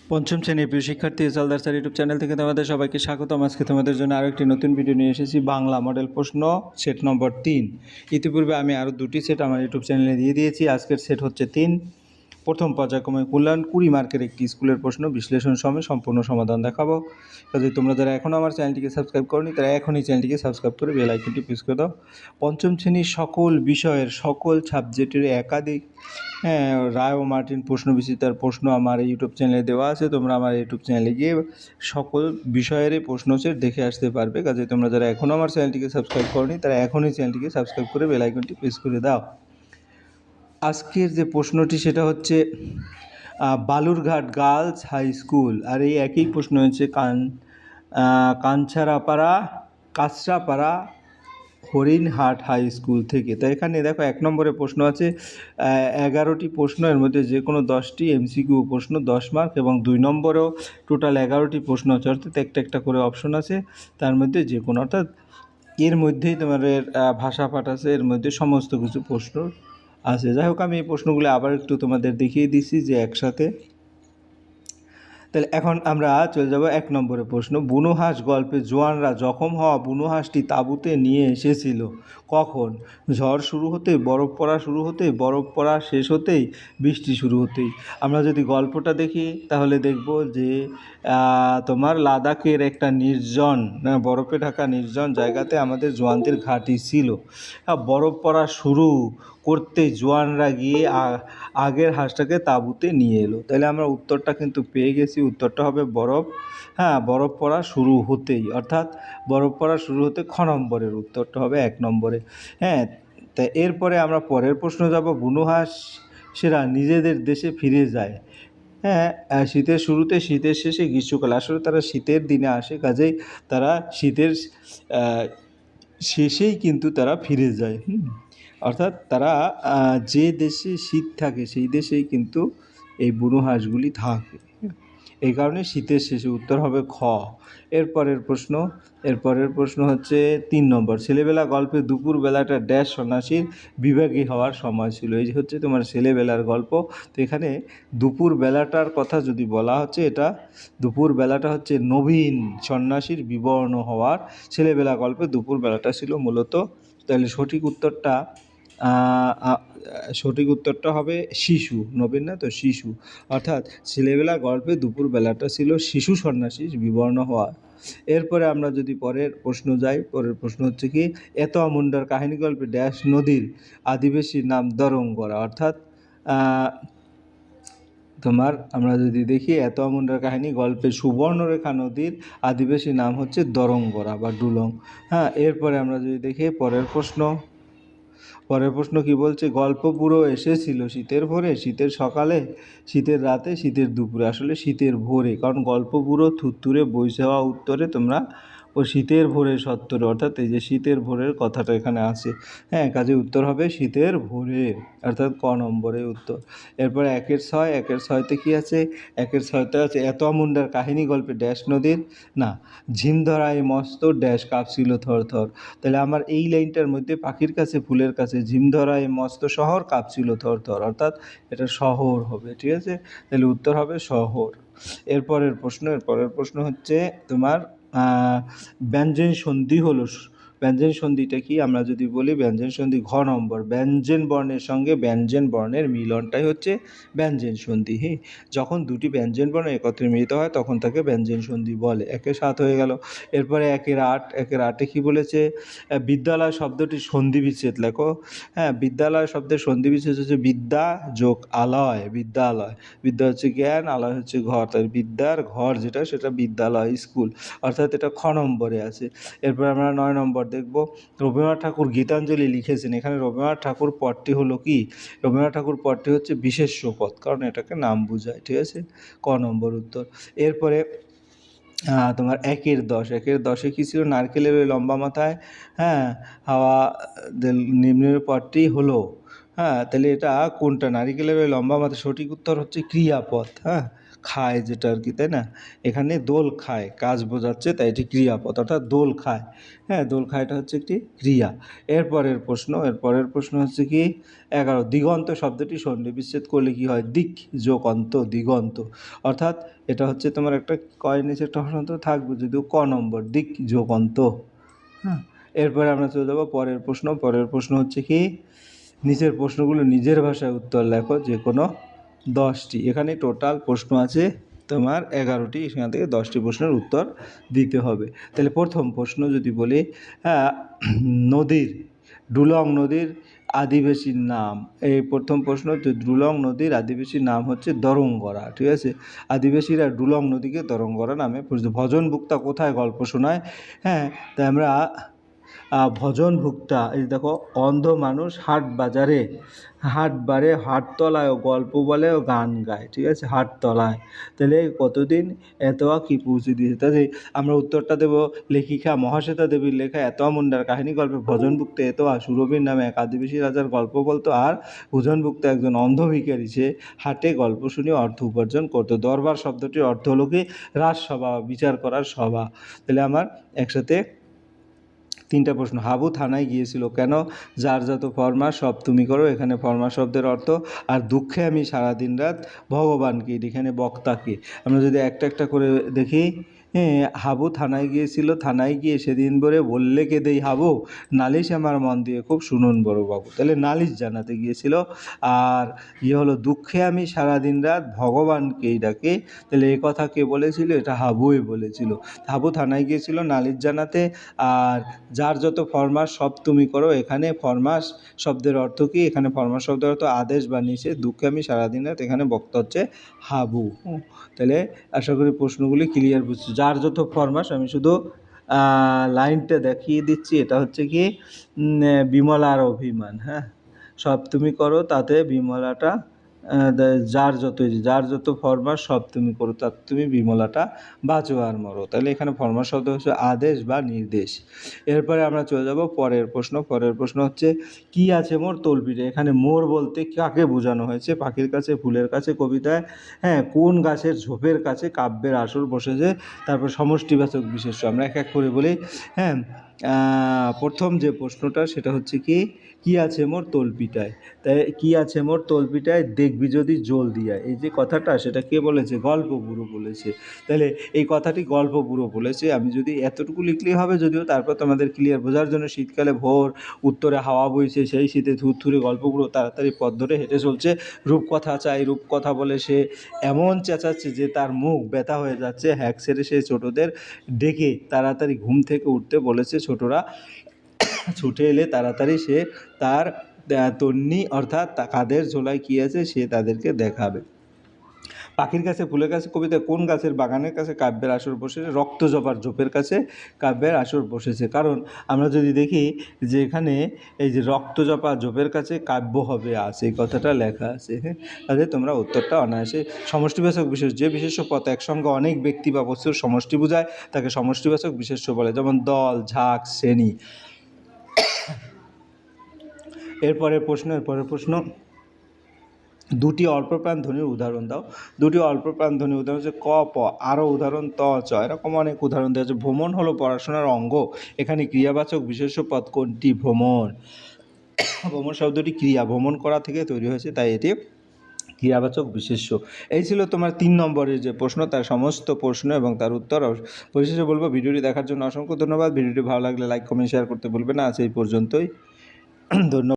পঞ্চম শ্রেণীর প্রিয় শিক্ষার্থী এসএলদার স্যার ইউটিউব চ্যানেল থেকে তোমাদের সবাইকে স্বাগতম। আজকে তোমাদের জন্য আরও একটি নতুন ভিডিও নিয়ে এসেছি, বাংলা মডেল প্রশ্ন সেট নম্বর 3। ইতিপূর্বে আমি আরও দুটি সেট আমার ইউটিউব চ্যানেলে দিয়ে দিয়েছি। আজকের সেট হচ্ছে 3। প্রথম পর্যায়ক্রমে মূল্যায়ন 20 মার্কের একটি স্কুলের প্রশ্ন বিশ্লেষণ সময় সম্পূর্ণ সমাধান দেখাবো। কাজে তোমরা যারা এখনও আমার চ্যানেলটিকে সাবস্ক্রাইব করনি তারা এখনই চ্যানেলটিকে সাবস্ক্রাইব করে বেল আইকনটি প্রেস করে দাও। পঞ্চম শ্রেণীর সকল বিষয়ের সকল সাবজেক্টের একাধিক রায় ও মার্টিন প্রশ্ন বিচিত্রার প্রশ্ন আমার ইউটিউব চ্যানেলে দেওয়া আছে। তোমরা আমার ইউটিউব চ্যানেলে গিয়ে সকল বিষয়েরই প্রশ্ন সেট দেখে আসতে পারবে। কাজে তোমরা যারা এখনও আমার চ্যানেলটিকে সাবস্ক্রাইব করনি তারা এখনই চ্যানেলটিকে সাবস্ক্রাইব করে বেল আইকনটি প্রেস করে দাও। আজকের যে প্রশ্নটি সেটা হচ্ছে বালুরঘাট গার্লস হাই স্কুল, আর এই একই প্রশ্ন হচ্ছে কাঁচরাপাড়া হরিণহাট হাই স্কুল থেকে। তো এখানে দেখো 1 নম্বরে প্রশ্ন আছে 11টি প্রশ্ন, এর মধ্যে যে কোনো 10টি এমসিকিউ প্রশ্ন 10 মার্ক, এবং 2 নম্বরেও টোটাল 11টি প্রশ্ন আছে, অর্থাৎ একটা একটা করে অপশন আছে, তার মধ্যে যে কোনো, অর্থাৎ এর মধ্যেই তোমাদের ভাষা পাঠ আছে, এর মধ্যে সমস্ত কিছু প্রশ্ন আছে। যাই হোক, আমি এই প্রশ্নগুলো আবার একটু তোমাদের দেখিয়ে দিচ্ছি যে একসাথে। তাহলে এখন আমরা চলে যাব 1 নম্বরে প্রশ্ন। বুনো হাঁস গল্পে জোয়ানরা জখম হওয়া বুনো হাঁসটি তাঁবুতে নিয়ে এসেছিল কখন? ঝড় শুরু হতেই, বরফ পড়া শুরু হতেই, বরফ পড়া শেষ হতেই, বৃষ্টি শুরু হতেই। আমরা যদি গল্পটা দেখি তাহলে দেখব যে তোমার লাদাখের একটা নির্জন, বরফে ঢাকা নির্জন জায়গাতে আমাদের জোয়ানদের ঘাঁটি ছিল। বরফ পড়া শুরু করতে জোয়ানরা গিয়ে আগের হাঁসটাকে তাঁবুতে নিয়ে এলো। তাহলে আমরা উত্তরটা কিন্তু পেয়ে গেছি। উত্তরটা হবে বরফ পড়া শুরু হতেই, অর্থাৎ বরফ পড়া শুরু হতে খ নম্বরের উত্তরটা হবে 1 নম্বরে। তা এরপরে আমরা পরের প্রশ্ন যাব। বুনো হাঁসেরা নিজেদের দেশে ফিরে যায় শীতের শুরুতে, শীতের শেষে, গ্রীষ্মকালে। আসলে তারা শীতের দিনে আসে, কাজেই তারা শীতের শেষেই কিন্তু তারা ফিরে যায়। অর্থাৎ তারা যে দেশে শীত থাকে সেই দেশেই কিন্তু এই বুনো হাঁসগুলি থাকে, এই কারণে শীতের শেষে। উত্তর হবে খ। এরপরের প্রশ্ন হচ্ছে 3 নম্বর। ছেলেবেলা গল্পে দুপুর বেলাটা ড্যাশ সন্ন্যাসীর বিভাগী হওয়ার সময় ছিল। এই যে হচ্ছে তোমার ছেলেবেলার গল্প। তো এখানে দুপুর বেলাটার কথা যদি বলা হচ্ছে, এটা দুপুর বেলাটা হচ্ছে নবীন সন্ন্যাসীর বিবর্ণ হওয়ার। ছেলেবেলা গল্পে দুপুর বেলাটা ছিল মূলত। তাহলে সঠিক উত্তরটা হবে শিশু, নবীন না তো শিশু, অর্থাৎ ছেলেবেলা গল্পে দুপুর বেলাটা ছিল শিশু সন্ন্যাসীর বিবর্ণ হওয়া। এরপরে আমরা যদি পরের প্রশ্ন যাই, পরের প্রশ্ন হচ্ছে কি এত আমুন্ডার কাহিনী গল্পে ড্যাশ নদীর আদিবাসীর নাম দরঙ্গরা, অর্থাৎ আমরা যদি দেখি এত আমুন্ডার কাহিনী গল্পে সুবর্ণরেখা নদীর আদিবাসী নাম হচ্ছে দরঙ্গরা বা ডুলং। এরপরে আমরা যদি দেখি পরের প্রশ্ন কি বলছে, গল্প পুরো এসেছিল শীতের ভোরে, শীতের সকালে, শীতের রাতে, শীতের দুপুরে। আসলে শীতের ভোরে, কারণ গল্প পুরো থুরথুরে বইছে হওয়া উত্তরে তোমরা ও শীতের ভোরে সত্তরে, অর্থাৎ এই যে শীতের ভোরের কথাটা এখানে আছে। কাজে উত্তর হবে শীতের ভোরে, অর্থাৎ ক নম্বরে উত্তর। এরপরে 1-6 কি আছে? 1-6 আছে এত আমুন্ডার কাহিনী গল্পে ড্যাশ নদীর না ঝিমধরায় মস্ত ড্যাশ কাঁপছিল থর থর। তাহলে আমার এই লাইনটার মধ্যে পাখির কাছে ফুলের কাছে ঝিমধরায় মস্ত শহর কাঁপছিল থর থর, অর্থাৎ এটা শহর হবে। ঠিক আছে, তাহলে উত্তর হবে শহর। এরপরের প্রশ্ন হচ্ছে তোমার ব্যঞ্জন সন্ধি হলো। ব্যঞ্জন সন্ধিটা কি আমরা যদি বলি, ব্যঞ্জন সন্ধি ঘ নম্বর। ব্যঞ্জন বর্ণের সঙ্গে ব্যঞ্জন বর্ণের মিলনটাই হচ্ছে ব্যঞ্জন সন্ধি। যখন দুটি ব্যঞ্জন বর্ণ একত্রে মিলিত হয় তখন তাকে ব্যঞ্জন সন্ধি বলে। 1-7 হয়ে গেল। এরপরে 1-8 কি বলেছে, বিদ্যালয় শব্দটি সন্ধি বিচ্ছেদ লেখো। বিদ্যালয় শব্দের সন্ধি বিচ্ছেদ হচ্ছে বিদ্যা যোগ আলয়, বিদ্যালয়। বিদ্যা হচ্ছে জ্ঞান, আলয় হচ্ছে ঘর, তাই বিদ্যার ঘর যেটা সেটা বিদ্যালয়, স্কুল, অর্থাৎ এটা খ নম্বরে আছে। এরপর আমরা 9 নম্বর দেখব। রবীন্দ্রনাথ ঠাকুর গীতাঞ্জলি লিখেছেন। এখানে রবীন্দ্রনাথ ঠাকুর পদটি হলো কি? রবীন্দ্রনাথ ঠাকুর পদটি হচ্ছে বিশেষ্য পদ, কারণ এটাকে নাম বোঝায়। ঠিক আছে, ক নম্বর উত্তর। এরপরে তোমার 1-10 কি ছিল? নারকেলের ওই লম্বা মাথায় হাওয়া নিম্নের পদটি হলো। তাহলে এটা কোনটা? নারিকেলের ওই লম্বা মাথায়, সঠিক উত্তর হচ্ছে ক্রিয়াপদ। খায় যেটা আর কি, তাই না? এখানে দোল খায় কাজ বোঝাচ্ছে, তাই এটি ক্রিয়াপদ, অর্থাৎ দোল খায়। হ্যাঁ, দোল খায়টা হচ্ছে একটি ক্রিয়া। এরপরের প্রশ্ন হচ্ছে কি 11, দিগন্ত শব্দটি সন্ধি বিচ্ছেদ করলে কি হয়? দিক যোগ অন্ত, দিগন্ত। অর্থাৎ এটা হচ্ছে তোমার একটা কয়ের নিচে একটা হসান্ত থাকবে, যদিও ক নম্বর, দিক যোগ অন্ত। হ্যাঁ, এরপরে আমরা চলে যাবো পরের প্রশ্ন হচ্ছে কি নিচের প্রশ্নগুলো নিজের ভাষায় উত্তর লেখো, যে কোনো 10টি। এখানে টোটাল প্রশ্ন আছে তোমার 11টি, সেখান থেকে 10টি প্রশ্নের উত্তর দিতে হবে। তাহলে প্রথম প্রশ্ন যদি বলি, নদীর ডুলং নদীর আদিবাসীর নাম। এই প্রথম প্রশ্ন, যে ডুলং নদীর আদিবাসীর নাম হচ্ছে দরঙ্গরা, ঠিক আছে? আদিবাসীরা ডুলং নদীকে দরঙ্গরা নামে পরিচিত। ভজনভুক্তা কোথায় গল্প শোনায়? হ্যাঁ, তাই আমরা ভজনভুক্তা, এই দেখো, অন্ধ মানুষ হাটবারে হাটতলায় গল্প বলে ও গান গায়, ঠিক আছে? হাটতলায়। তাহলে কতদিন এতোয়া কি পৌঁছে দিয়েছে, তাহলে আমরা উত্তরটা দেবো লেখিকা মহাশ্বেতা দেবীর লেখা এতোয়া মুন্ডার কাহিনী গল্পে ভজনভুক্ত এতোয়া সুরবীর নামে এক আদিবাসী রাজার গল্প বলতো, আর ভজনভুক্ত একজন অন্ধ ভিখারি, সে হাটে গল্প শুনে অর্থ উপার্জন করতো। দরবার শব্দটির অর্থ হলো কি? রাজসভা, বিচার করার সভা। তাহলে আমার একসাথে 3টা প্রশ্ন। হাবু থানায় গিয়েছিল কেন? যার যত ফরমাস সব তুমি করো, এখানে ফরমাস শব্দের অর্থ। আর দুঃখে আমি সারাদিন রাত ভগবানকে, এখানে বক্তাকে। আমরা যদি একটা একটা করে দেখি, হাবু থানায় গিয়েছিল, থানায় গিয়ে সেদিন ভরে বললে কেঁদেই হাবু, নালিশ আমার মন দিয়ে খুব শুনুন বড়োবাবু। তাহলে নালিশ জানাতে গিয়েছিল। আর হলো দুঃখে আমি সারাদিন রাত ভগবানকেই ডাকে। তাহলে এই কথা কে বলেছিল? এটা হাবুই বলেছিল। হাবু থানায় গিয়েছিল নালিশ জানাতে। আর যার যত ফরমাস সব তুমি করো, এখানে ফরমাস শব্দের অর্থ কি? এখানে ফরমাস শব্দের অর্থ আদেশ বা নিষেধ। দুঃখে আমি সারাদিন রাত, এখানে বক্তা হচ্ছে হাবু। তাহলে আশা করি প্রশ্নগুলি ক্লিয়ার বুঝছো। যার যত ফরমাস, আমি শুধু লাইনটা দেখিয়ে দিচ্ছি, এটা হচ্ছে কি বিমলার অভিমান। হ্যাঁ, সব তুমি করো, তাতে বিমলাটা যার যত ফরমাস সব তুমি করো, তাতে তুমি বিমলাটা বাঁচো আর মরো। তাহলে এখানে ফরমাস শব্দ হচ্ছে আদেশ বা নির্দেশ। এরপরে আমরা চলে যাব পরের প্রশ্ন হচ্ছে কি আছে মোর তলপিঠে? এখানে মোর বলতে কাকে বোঝানো হয়েছে? পাখির কাছে, ফুলের কাছে, কবিতায়, হ্যাঁ, কোন গাছের ঝোপের কাছে কাব্যের আসর বসেছে? তারপর সমষ্টিবাচক বিশেষ্য আমরা এক এক করে বলি। হ্যাঁ, প্রথম যে প্রশ্নটা সেটা হচ্ছে কি আছে মোর তলপিটায়? তাই কি আছে মোর তলপিটায় দেখবি যদি জল দিয়া, এই যে কথাটা, সেটা কে বলেছে? গল্পগুরু বলেছে। তাহলে এই কথাটি গল্পগুরু বলেছে। আমি যদি এতটুকু লিখলেই হবে, যদিও তারপর তোমাদের ক্লিয়ার বোঝার জন্য, শীতকালে ভোর উত্তরে হাওয়া বইছে, সেই শীতে থুরথুরে গল্পগুরু তাড়াতাড়ি পথ ধরে হেঁটে চলছে, রূপকথা চাই রূপকথা বলে সে এমন চেঁচাচ্ছে যে তার মুখ ব্যথা হয়ে যাচ্ছে। হ্যাক সেরে সে ছোটদের ডেকে তাড়াতাড়ি ঘুম থেকে উঠতে বলেছে। ছোটরা ছুটে এলে তাড়াতাড়ি সে তার তন্নি, অর্থাৎ কাদের ঝোলায় কী আছে সে তাদেরকে দেখাবে। পাখির কাছে, ফুলের কাছে, কবিতা কোন গাছের বাগানের কাছে কাব্যের আসর বসেছে? রক্তজবার ঝোপের কাছে কাব্যের আসর বসেছে। কারণ আমরা যদি দেখি যে এখানে এই যে রক্তজবা ঝোপের কাছে কাব্য হবে আছে, এই কথাটা লেখা আছে। হ্যাঁ, তাহলে তোমরা উত্তরটা অনায়াসে। সমষ্টিবাচক বিশেষ, যে বিশেষ্য পদ একসঙ্গে অনেক ব্যক্তি বা বস্তুর সমষ্টি বোঝায় তাকে সমষ্টিবাচক বিশেষ্য বলে, যেমন দল, ঝাঁক, শ্রেণী। এরপরের প্রশ্ন, দুটি অল্পপ্রাণ ধ্বনির উদাহরণ দাও। দুটি অল্পপ্রাণ ধ্বনির উদাহরণ হচ্ছে ক, প। আরও উদাহরণ ত, চ। এরকম অনেক উদাহরণ দেওয়া আছে। ভ্রমণ হলো পড়াশোনার অঙ্গ। এখানে ক্রিয়াবাচক বিশেষ্য পদ কোনটি? ভ্রমণ। ভ্রমণ শব্দটি ক্রিয়া, ভ্রমণ করা থেকে তৈরি হয়েছে, তাই এটি ক্রিয়াবাচক বিশেষ্য। এই ছিল তোমার 3 নম্বরের যে প্রশ্ন, তার সমস্ত প্রশ্ন এবং তার উত্তর। পরিশেষে বলবো, ভিডিওটি দেখার জন্য অসংখ্য ধন্যবাদ। ভিডিওটি ভালো লাগলে লাইক, কমেন্ট, শেয়ার করতে ভুলবে না। আজ এই পর্যন্তই, ধন্যবাদ।